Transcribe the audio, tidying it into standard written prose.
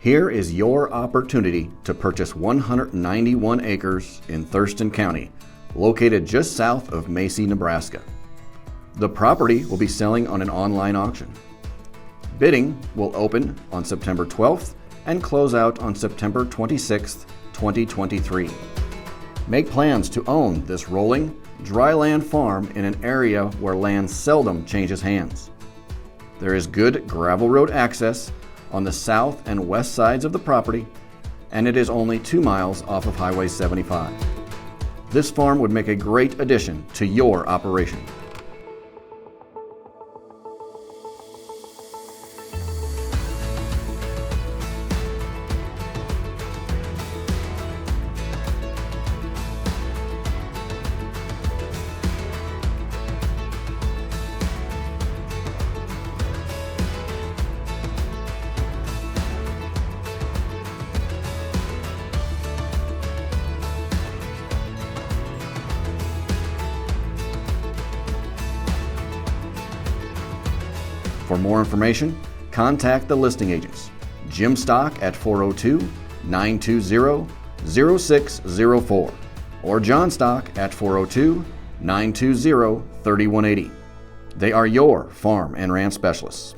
Here is your opportunity to purchase 191 acres in Thurston County, located just south of Macy, Nebraska. The property will be selling on an online auction. Bidding will open on September 12th and close out on September 26th, 2023. Make plans to own this rolling, dry land farm in an area where land seldom changes hands. There is good gravel road access on the south and west sides of the property, and it is only 2 miles off of Highway 75. This farm would make a great addition to your operation. For more information, contact the listing agents, Jim Stock at 402-920-0604 or John Stock at 402-920-3180. They are your farm and ranch specialists.